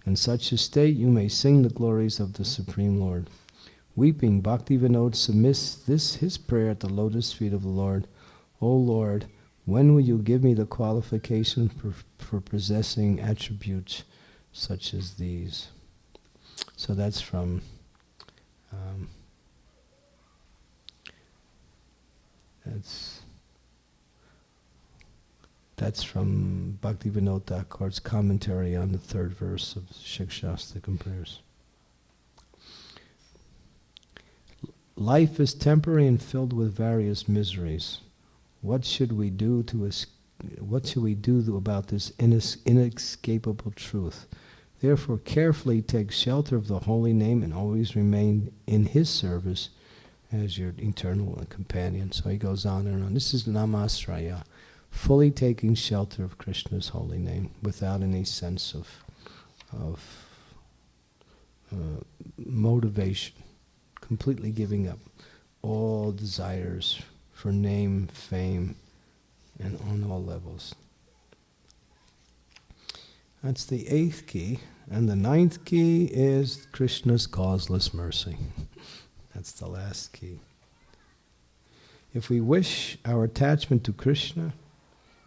In such a state you may sing the glories of the Supreme Lord. Weeping, Bhaktivinoda submits his prayer at the lotus feet of the Lord. O Lord, when will you give me the qualification for possessing attributes such as these? So that's from that's from Bhaktivinoda Thakur's commentary on the third verse of Shikshastakam prayers. Life is temporary and filled with various miseries. What should we do about this inescapable truth? Therefore, carefully take shelter of the holy name and always remain in his service as your eternal companion. So he goes on and on. This is Namasraya, fully taking shelter of Krishna's holy name without any sense of motivation, completely giving up all desires for name, fame, and on all levels. That's the 8th key. And the 9th key is Krishna's causeless mercy. That's the last key. If we wish our attachment to Krishna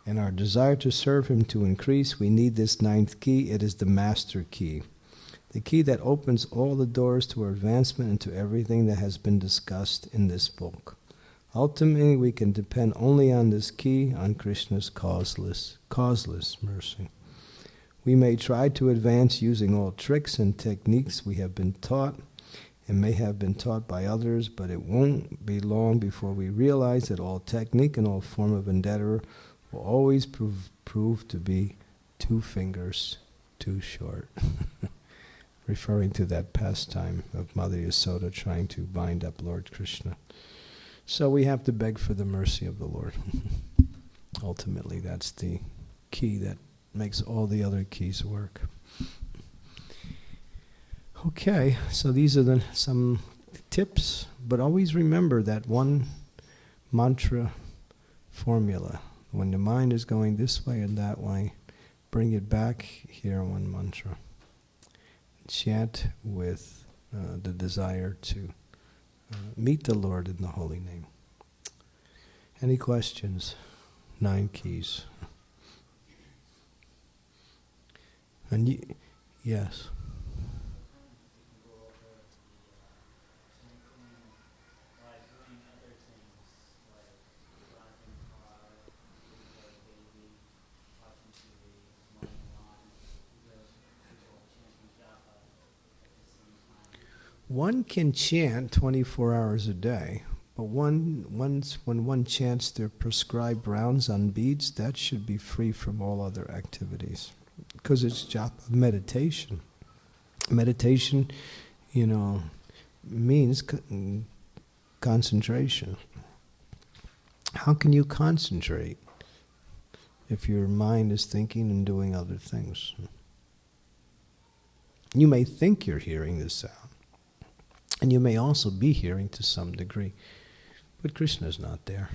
and our desire to serve him to increase, we need this 9th key. It is the master key. The key that opens all the doors to our advancement into everything that has been discussed in this book. Ultimately, we can depend only on this key, on Krishna's causeless mercy. We may try to advance using all tricks and techniques we have been taught and may have been taught by others, but it won't be long before we realize that all technique and all form of endeavor will always prove to be 2 fingers too short. Referring to that pastime of Mother Yasoda trying to bind up Lord Krishna. So we have to beg for the mercy of the Lord. Ultimately, that's the key that makes all the other keys work. Okay, so these are some tips, but always remember that one mantra formula. When the mind is going this way and that way, bring it back here, one mantra. Chant with the desire to meet the Lord in the holy name. Any questions? 9 keys. And yes. One can chant 24 hours a day, but when one chants their prescribed rounds on beads, that should be free from all other activities. Because it's japa, meditation. Meditation, means concentration. How can you concentrate if your mind is thinking and doing other things? You may think you're hearing the sound, and you may also be hearing to some degree, but Krishna's not there.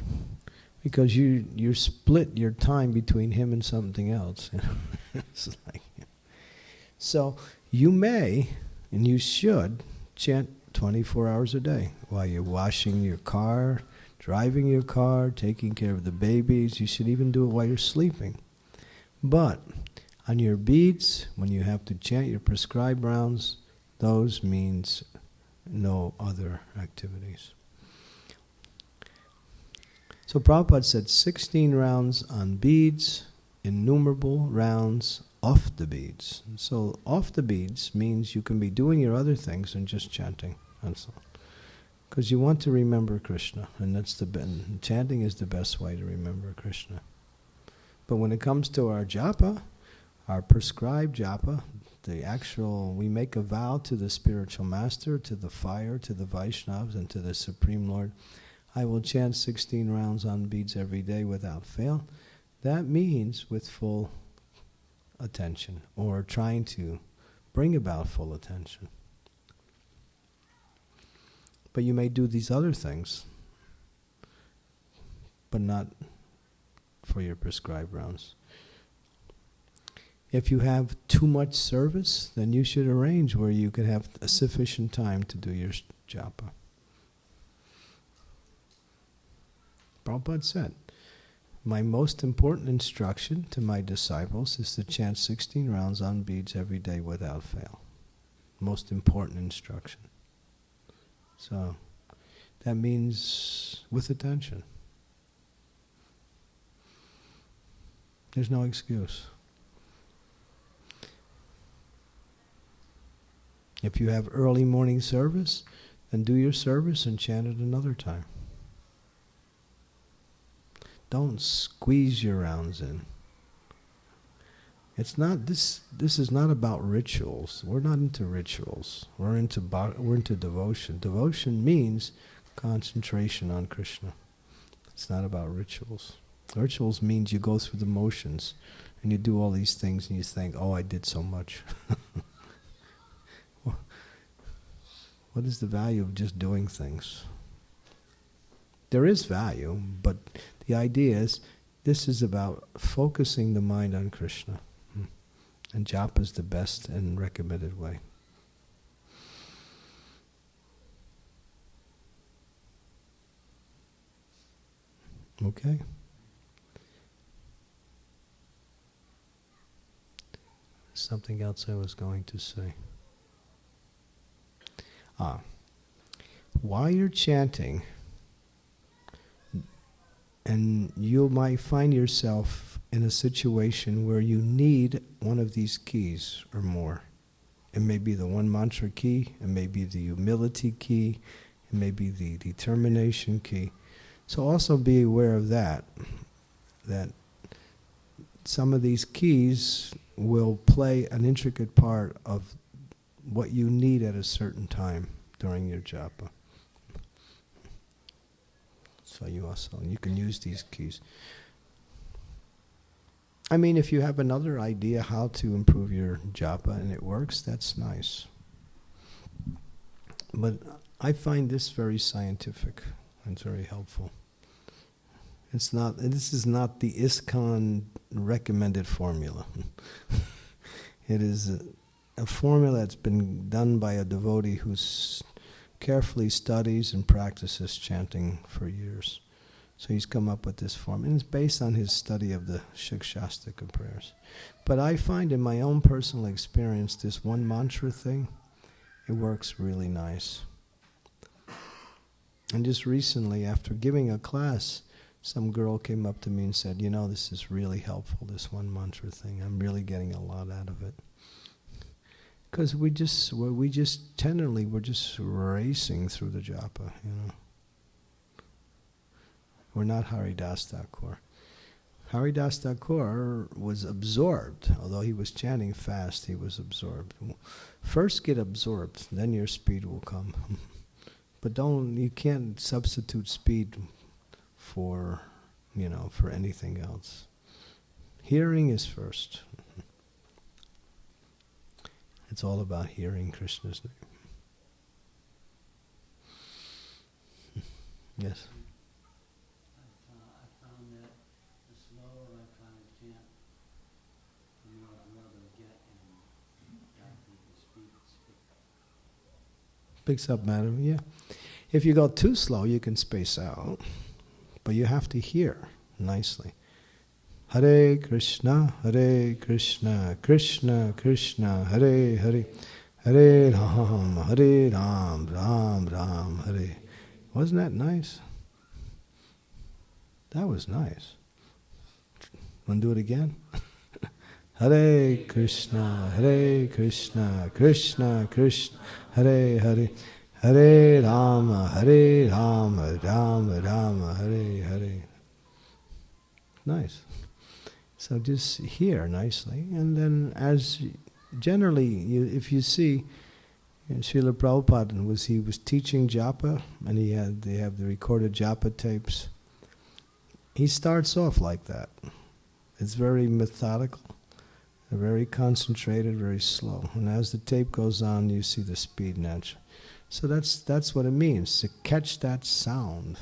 Because you split your time between him and something else. It's like, so you may, and you should, chant 24 hours a day while you're washing your car, driving your car, taking care of the babies. You should even do it while you're sleeping. But on your beads, when you have to chant your prescribed rounds, those means no other activities. So Prabhupada said 16 rounds on beads, innumerable rounds off the beads. So off the beads means you can be doing your other things and just chanting. That's all. Because you want to remember Krishna, and chanting is the best way to remember Krishna. But when it comes to our japa, our prescribed japa, we make a vow to the spiritual master, to the fire, to the Vaishnavas, and to the Supreme Lord. I will chant 16 rounds on beads every day without fail. That means with full attention, or trying to bring about full attention. But you may do these other things, but not for your prescribed rounds. If you have too much service, then you should arrange where you could have a sufficient time to do your japa. Prabhupada said, my most important instruction to my disciples is to chant 16 rounds on beads every day without fail. Most important instruction. So, that means with attention. There's no excuse. If you have early morning service, then do your service and chant it another time. Don't squeeze your rounds in. It's not this is not about rituals. We're not into rituals. We're into devotion. Devotion means concentration on Krishna. It's not about rituals. Rituals means you go through the motions and you do all these things and you think, oh, I did so much. What is the value of just doing things? There is value, but the idea is this is about focusing the mind on Krishna. And japa is the best and recommended way. Okay? Something else I was going to say. While you're chanting, and you might find yourself in a situation where you need one of these keys or more. It may be the one mantra key, it may be the humility key, it may be the determination key. So also be aware of that some of these keys will play an intricate part of what you need at a certain time during your japa. So you can use these keys. I mean, if you have another idea how to improve your japa and it works, that's nice. But I find this very scientific and very helpful. This is not the ISKCON recommended formula. It is a formula that's been done by a devotee who carefully studies and practices chanting for years. So he's come up with this form, and it's based on his study of the Shikshastika prayers. But I find in my own personal experience, this one mantra thing, it works really nice. And just recently, after giving a class, some girl came up to me and said, this is really helpful, this one mantra thing. I'm really getting a lot out of it. Because we're just racing through the japa, We're not Haridas Thakur. Haridas Thakur was absorbed. Although he was chanting fast, he was absorbed. First get absorbed, then your speed will come. But you can't substitute speed for anything else. Hearing is first. It's all about hearing Krishna's name. Yes? I found that the slower I try to chant, the more I'm able to get, and the speed Picks up, madam, yeah. If you go too slow, you can space out. But you have to hear nicely. Hare Krishna, Krishna Krishna, Hare Hare, Hare Ram, Ram Ram, Hare. Wasn't that nice? That was nice. Want to do it again? Hare Krishna, Krishna Krishna, Hare Hare, Hare Rama, Rama Rama, Hare Hare. Nice. So just hear nicely, and then as generally, if you see, Srila Prabhupada he was teaching japa, and they have the recorded japa tapes. He starts off like that. It's very methodical, very concentrated, very slow. And as the tape goes on, you see the speed naturally. So that's what it means, to catch that sound.